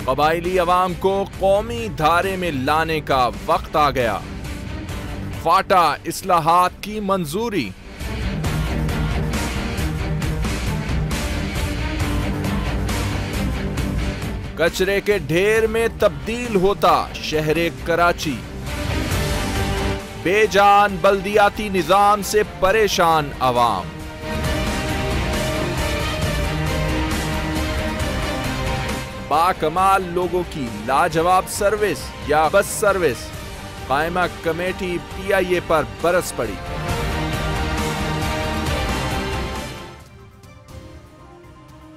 قبائلی عوام کو قومی دھارے میں لانے کا وقت آ گیا۔ فاٹا اصلاحات کی منظوری۔ کچرے کے ڈھیر میں تبدیل ہوتا شہر کراچی۔ بے جان بلدیاتی نظام سے پریشان عوام۔ باکمال لوگوں کی لاجواب سروس یا بس سروس، قائمہ کمیٹی پی آئی اے پر برس پڑی۔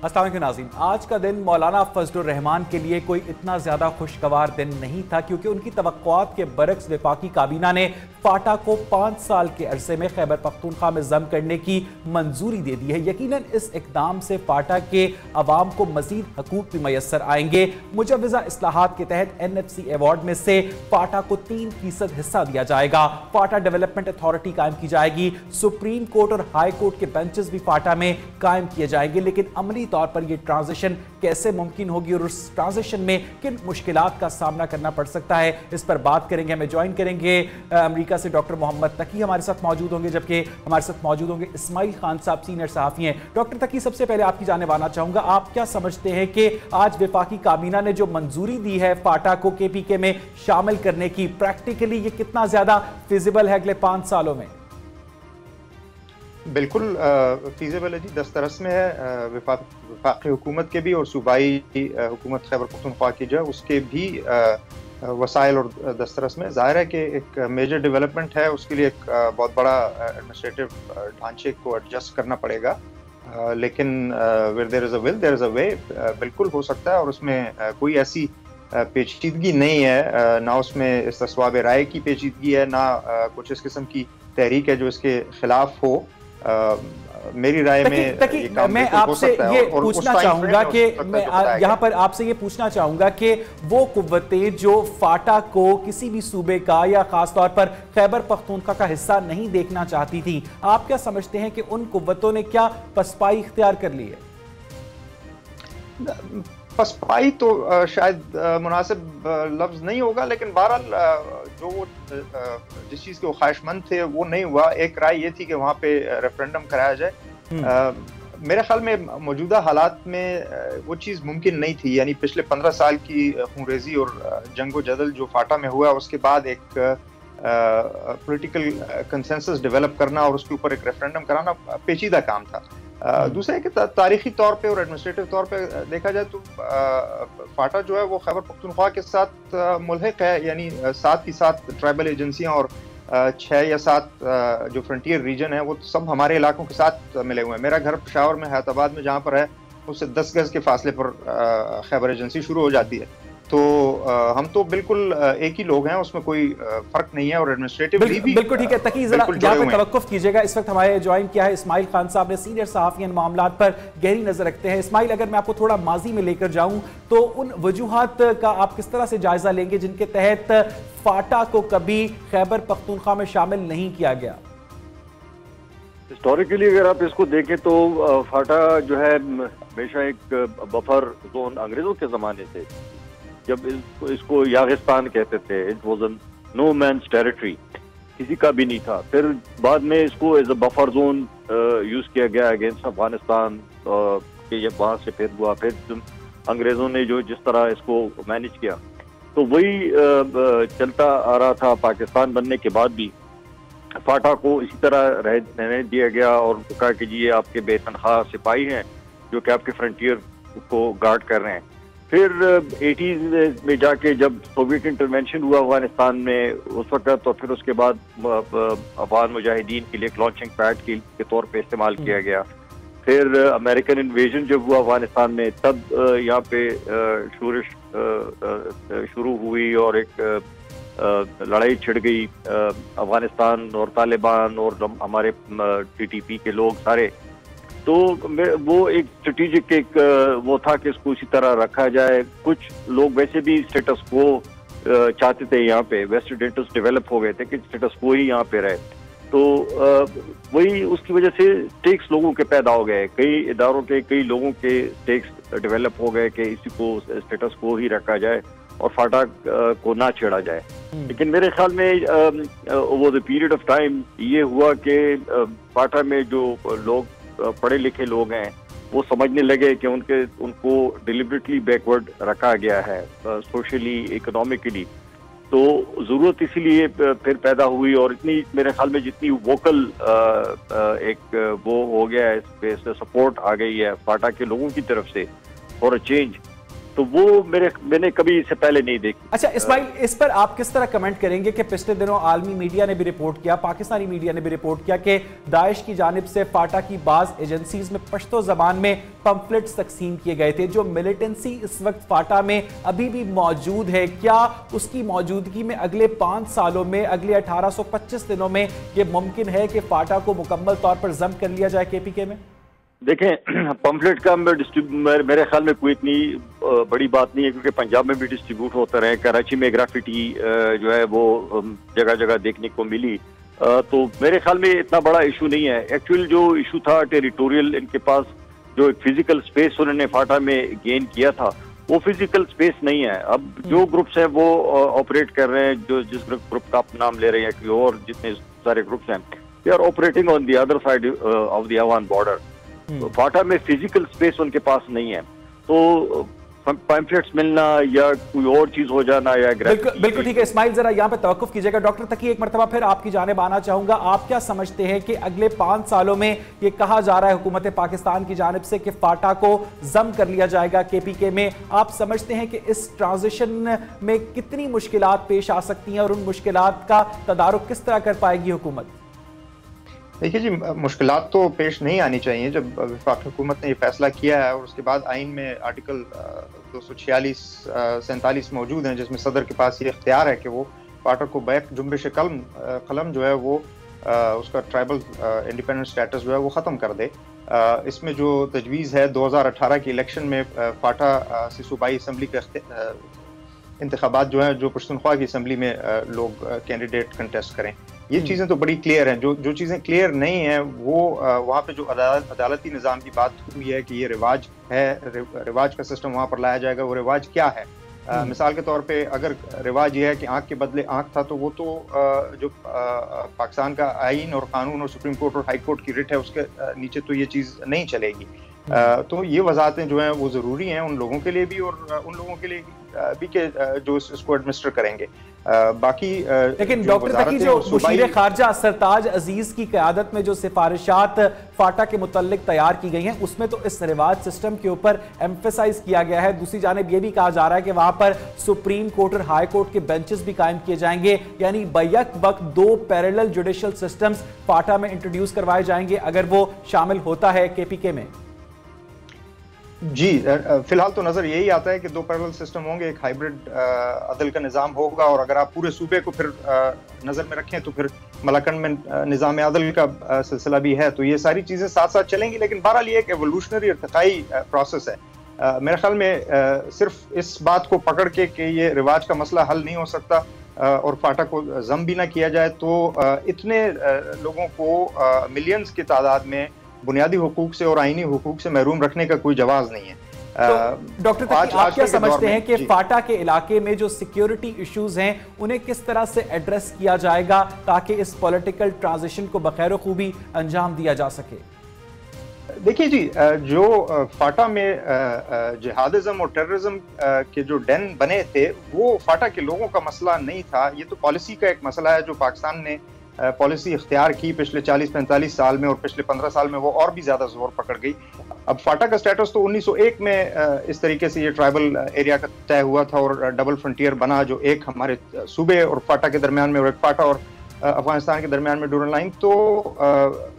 السلام علیکم ناظرین، آج کا دن مولانا فضل الرحمان کے لیے کوئی اتنا زیادہ خوشگوار دن نہیں تھا، کیونکہ ان کی توقعات کے برعکس وفاقی کابینہ نے فاٹا کو 5 سال کے عرصے میں خیبر پختونخوا میں ضم کرنے کی منظوری دے دی ہے۔ یقیناً اس اقدام سے فاٹا کے عوام کو مزید حقوق بھی میسر آئیں گے۔ مجوزہ اصلاحات کے تحت NFC ایوارڈ میں سے فاٹا کو 3% حصہ دیا جائے گا۔ فاٹا ڈیولپمنٹ اتھارٹی قائم کی جائے گی۔ سپریم کورٹ اور ہائی کورٹ کے بینچز بھی فاٹا میں قائم کیے جائیں گے، لیکن عملی طور پر یہ ٹرانزیشن کیسے ممکن ہوگی اور اس ٹرانزیشن میں کن مشکلات کا سامنا کرنا پڑ سکتا ہے، اس پر بات کریں گے۔ ہمیں جوائن کریں گے امریکہ سے ڈاکٹر محمد تقی ہمارے ساتھ موجود ہوں گے، جبکہ ہمارے ساتھ موجود ہوں گے اسماعیل خان صاحب، سینئر صحافی ہیں۔ ڈاکٹر تقی، سب سے پہلے آپ کی جانب آنا چاہوں گا، آپ کیا سمجھتے ہیں کہ آج وفاقی کابینہ نے جو منظوری دی ہے فاٹا کو KPK میں شامل کرنے کی، پریکٹیکلی یہ کتنا زیادہ فیزیبل ہے اگلے 5 سالوں میں؟ بالکل فیزیبل ہے جی، دسترس میں ہے۔ وفاقی حکومت کے بھی اور صوبائی حکومت خیبر پختونخوا کی جو ہے اس کے بھی وسائل اور دسترس میں۔ ظاہر ہے کہ ایک میجر ڈیولپمنٹ ہے، اس کے لیے ایک بہت بڑا ایڈمنسٹریٹو ڈھانچے کو ایڈجسٹ کرنا پڑے گا، لیکن where there is a will there is a way، بالکل ہو سکتا ہے، اور اس میں کوئی ایسی پیچیدگی نہیں ہے، نہ اس میں استصواب رائے کی پیچیدگی ہے، نہ کچھ اس قسم کی تحریک ہے جو اس کے خلاف ہو۔ میری رائے میں میں آپ سے یہ پوچھنا چاہوں گا کہ میں یہاں پر آپ سے یہ پوچھنا چاہوں گا کہ وہ قوتیں جو فاٹا کو کسی بھی صوبے کا یا خاص طور پر خیبر پختونخوا کا حصہ نہیں دیکھنا چاہتی تھی، آپ کیا سمجھتے ہیں کہ ان قوتوں نے کیا پسپائی اختیار کر لی ہے؟ پسپائی تو شاید مناسب لفظ نہیں ہوگا، لیکن بہرحال جو جس چیز کے وہ خواہش مند تھے وہ نہیں ہوا۔ ایک رائے یہ تھی کہ وہاں پہ ریفرینڈم کرایا جائے۔ میرے خیال میں موجودہ حالات میں وہ چیز ممکن نہیں تھی، یعنی پچھلے 15 سال کی خونریزی اور جنگ و جدل جو فاٹا میں ہوا، اس کے بعد ایک پولیٹیکل کنسنسس ڈیولپ کرنا اور اس کے اوپر ایک ریفرینڈم کرانا پیچیدہ کام تھا۔ دوسرا ہے کہ تاریخی طور پہ اور ایڈمنسٹریٹو طور پہ دیکھا جائے تو فاٹا جو ہے وہ خیبر پختونخوا کے ساتھ ملحق ہے، یعنی ساتھ ہی ساتھ ٹرائبل ایجنسیاں اور 6 یا 7 جو فرنٹیئر ریجن ہیں وہ سب ہمارے علاقوں کے ساتھ ملے ہوئے ہیں۔ میرا گھر پشاور میں حیات آباد میں جہاں پر ہے، اس سے 10 گز کے فاصلے پر خیبر ایجنسی شروع ہو جاتی ہے، تو ہم تو بالکل ایک ہی لوگ ہیں، اس میں کوئی فرق نہیں ہے، اور ایڈمنسٹریٹو بھی بالکل ٹھیک ہے۔ تقی ذرا یہاں پر توقف کیجیے گا، اس وقت ہمارے جوائن کیا ہے اسماعیل خان صاحب نے، سینئر صحافی ان معاملات پر گہری نظر رکھتے ہیں۔ اسماعیل، اگر میں آپ کو تھوڑا ماضی میں لے کر جاؤں تو ان وجوہات کا آپ کس طرح سے جائزہ لیں گے جن کے تحت فاٹا کو کبھی خیبر پختونخوا میں شامل نہیں کیا گیا؟ ہسٹوریکلی اگر آپ اس کو دیکھیں تو فاٹا جو ہے ہمیشہ ایک بفر زون انگریزوں کے زمانے سے، جب اس کو یاغستان کہتے تھے، it was a no man's territory, کسی کا بھی نہیں تھا۔ پھر بعد میں اس کو as a buffer zone use کیا گیا اگینسٹ افغانستان، کہ یہ وہاں سے پھر ہوا، پھر انگریزوں نے جو جس طرح اس کو مینج کیا، تو وہی چلتا آ رہا تھا پاکستان بننے کے بعد بھی۔ فاٹا کو اسی طرح رہنے دیا گیا اور کہا کہ جی یہ آپ کے بے تنخواہ سپاہی ہیں جو کہ آپ کے فرنٹیئر کو گارڈ کر رہے ہیں۔ پھر 80s میں جا کے جب سوویت انٹرونشن ہوا افغانستان میں اس وقت، تو پھر اس کے بعد افغان مجاہدین کے لیے ایک لانچنگ پیڈ کے طور پہ استعمال کیا گیا۔ پھر امریکن انویژن جب ہوا افغانستان میں، تب یہاں پہ شورش شروع ہوئی اور ایک لڑائی چھڑ گئی افغانستان اور طالبان اور ہمارے TTP کے لوگ سارے۔ تو وہ ایک اسٹریٹجک ایک وہ تھا کہ اس کو اسی طرح رکھا جائے۔ کچھ لوگ ویسے بھی اسٹیٹس کو چاہتے تھے، یہاں پہ ویسٹرن انٹرسٹ ڈیولپ ہو گئے تھے کہ اسٹیٹس کو ہی یہاں پہ رہے۔ تو وہی اس کی وجہ سے ٹیکس لوگوں کے پیدا ہو گئے, کئی اداروں کے کئی لوگوں کے ٹیکس ڈیولپ ہو گئے کہ اسی کو اسٹیٹس کو ہی رکھا جائے اور فاٹا کو نہ چھیڑا جائے. لیکن میرے خیال میں over the period of time یہ ہوا کہ فاٹا میں جو لوگ پڑھے لکھے لوگ ہیں وہ سمجھنے لگے کہ ان کو ڈیلیبریٹلی بیکورڈ رکھا گیا ہے سوشلی اکنامکلی. تو ضرورت اسی لیے پھر پیدا ہوئی, اور اتنی میرے خیال میں جتنی ووکل ایک وہ ہو گیا ہے اس پہ سپورٹ آ گئی ہے فاٹا کے لوگوں کی طرف سے فار اے چینج, تو وہ میں نے کبھی اس سے پہلے نہیں دیکھی. اچھا اسماعیل, اس پر آپ کس طرح کمنٹ کریں گے کہ پچھلے دنوں عالمی میڈیا نے بھی رپورٹ کیا, پاکستانی میڈیا نے بھی رپورٹ کیا کہ داعش کی جانب سے فاٹا کی بعض ایجنسیز میں پشتو زبان میں پمفلٹس تقسیم کیے گئے تھے. جو ملیٹنسی اس وقت فاٹا میں ابھی بھی موجود ہے, کیا اس کی موجودگی میں اگلے 5 سالوں میں, اگلے 1825 دنوں میں یہ ممکن ہے کہ فاٹا کو مکمل طور پر ضم کر لیا جائے کے پی کے میں؟ دیکھیں, پمفلٹ کا میرے خیال میں کوئی اتنی بڑی بات نہیں ہے, کیونکہ پنجاب میں بھی ڈسٹریبیوٹ ہوتا رہے, کراچی میں گرافٹی جو ہے وہ جگہ جگہ دیکھنے کو ملی, تو میرے خیال میں اتنا بڑا ایشو نہیں ہے. ایکچوئل جو ایشو تھا ٹیریٹوریل, ان کے پاس جو ایک فزیکل سپیس انہوں نے فاٹا میں گین کیا تھا وہ فزیکل سپیس نہیں ہے. اب جو گروپس ہیں وہ آپریٹ کر رہے ہیں, جو جس گروپ کا آپ نام لے رہے ہیں کہ اور جتنے سارے گروپس ہیں, they are operating on the other side of the Afghan border. FATA میں فزیکل سپیس ان کے پاس نہیں ہے, تو پمفلٹس ملنا یا کوئی اور چیز ہو جانا یا بالکل ٹھیک ہے. اسماعیل ذرا یہاں پہ توقف کیجئے گا. ڈاکٹر تقی ایک مرتبہ پھر آپ کی جانب آنا چاہوں گا. آپ کیا سمجھتے ہیں کہ اگلے 5 سالوں میں یہ کہا جا رہا ہے حکومت پاکستان کی جانب سے کہ فاٹا کو ضم کر لیا جائے گا کے پی کے میں, آپ سمجھتے ہیں کہ اس ٹرانزیشن میں کتنی مشکلات پیش آ سکتی ہیں اور ان مشکلات کا تدارک کس طرح کر پائے گی حکومت؟ دیکھیے جی, مشکلات تو پیش نہیں آنی چاہیے. جب وفاقی حکومت نے یہ فیصلہ کیا ہے اور اس کے بعد آئین میں آرٹیکل 246-47 موجود ہیں جس میں صدر کے پاس یہ اختیار ہے کہ وہ فاٹا کو بیک جنبش قلم جو ہے وہ اس کا ٹرائبل انڈیپینڈنٹ سٹیٹس جو ہے وہ ختم کر دے. اس میں جو تجویز ہے 2018 کی الیکشن میں فاٹا سے صوبائی اسمبلی کا انتخابات جو ہیں جو پشتونخوا کی اسمبلی میں لوگ کینڈیڈیٹ کنٹیسٹ کریں, یہ چیزیں تو بڑی کلیئر ہیں. جو چیزیں کلیئر نہیں ہیں وہ وہاں پہ جو عدالتی نظام کی بات ہوئی ہے کہ یہ رواج ہے, رواج کا سسٹم وہاں پر لایا جائے گا, وہ رواج کیا ہے؟ مثال کے طور پہ اگر رواج یہ ہے کہ آنکھ کے بدلے آنکھ تھا, تو وہ تو جو پاکستان کا آئین اور قانون اور سپریم کورٹ اور ہائی کورٹ کی رٹ ہے اس کے نیچے تو یہ چیز نہیں چلے گی. تو یہ وضاحتیں جو ہیں وہ ضروری ہیں ان لوگوں کے لیے بھی اور ان لوگوں کے لیے بھی کہ جو اس کو ایڈمنسٹر کریں گے. باقی لیکن ڈاکٹر تقی جو مشیر خارجہ سرتاج عزیز کی قیادت میں جو سفارشات فاٹا کے متعلق تیار کی گئی ہیں اس میں تو اس رواج سسٹم کے اوپر ایمفیسائز کیا گیا ہے. دوسری جانب یہ بھی کہا جا رہا ہے کہ وہاں پر سپریم کورٹ اور ہائی کورٹ کے بینچز بھی قائم کیے جائیں گے, یعنی بیک وقت 2 پیرلل جوڈیشل سسٹمز فاٹا میں انٹروڈیوس کروائے جائیں گے اگر وہ شامل ہوتا ہے کے پی کے میں. جی, فی الحال تو نظر یہی آتا ہے کہ 2 پیرلل سسٹم ہوں گے, ایک ہائیبرڈ عدل کا نظام ہوگا, اور اگر آپ پورے صوبے کو پھر نظر میں رکھیں تو پھر ملاکنڈ میں نظام عدل کا سلسلہ بھی ہے, تو یہ ساری چیزیں ساتھ ساتھ چلیں گی. لیکن بہرحال یہ ایک ایوولوشنری ارتقائی پروسیس ہے. میرے خیال میں صرف اس بات کو پکڑ کے کہ یہ رواج کا مسئلہ حل نہیں ہو سکتا اور فاٹا کو ضم بھی نہ کیا جائے تو اتنے لوگوں کو ملینز کی تعداد میں بنیادی حقوق سے اور آئینی حقوق سے محروم رکھنے کا کوئی جواز نہیں ہے. ڈاکٹر تقی آپ کیا سمجھتے ہیں کہ فاٹا کے علاقے میں جو سیکیورٹی ایشوز ہیں انہیں کس طرح سے ایڈریس کیا جائے گا تاکہ اس پولیٹیکل ٹرانزیشن کو بخیر و خوبی انجام دیا جا سکے؟ دیکھیے جی, جو فاٹا میں جہادزم اور ٹیررزم کے جو ڈین بنے تھے وہ فاٹا کے لوگوں کا مسئلہ نہیں تھا, یہ تو پالیسی کا ایک مسئلہ ہے جو پاکستان نے پالیسی اختیار کی پچھلے 40-45 سال میں, اور پچھلے 15 سال میں وہ اور بھی زیادہ زور پکڑ گئی. اب فاٹا کا سٹیٹس تو 1901 میں اس طریقے سے یہ ٹرائبل ایریا کا طے ہوا تھا اور ڈبل فرنٹیئر بنا, جو ایک ہمارے صوبے اور فاٹا کے درمیان میں اور ایک فاٹا اور افغانستان کے درمیان میں ڈورن لائن. تو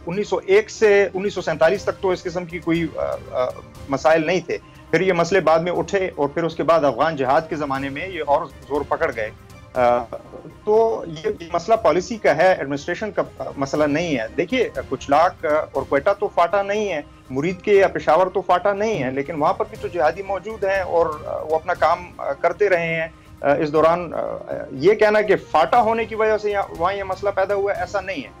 1901 سے 1947 تک تو اس قسم کی کوئی مسائل نہیں تھے. پھر یہ مسئلے بعد میں اٹھے اور پھر اس کے بعد افغان جہاد کے زمانے میں یہ اور زور پکڑ گئے. تو یہ مسئلہ پالیسی کا ہے, ایڈمنسٹریشن کا مسئلہ نہیں ہے. دیکھیے, کچھ لاکھ اور کوئٹہ تو فاٹا نہیں ہے, مرید کے یا پشاور تو فاٹا نہیں ہے, لیکن وہاں پر بھی تو جہادی موجود ہیں اور وہ اپنا کام کرتے رہے ہیں اس دوران. یہ کہنا کہ فاٹا ہونے کی وجہ سے وہاں یہ مسئلہ پیدا ہوا ہے, ایسا نہیں ہے.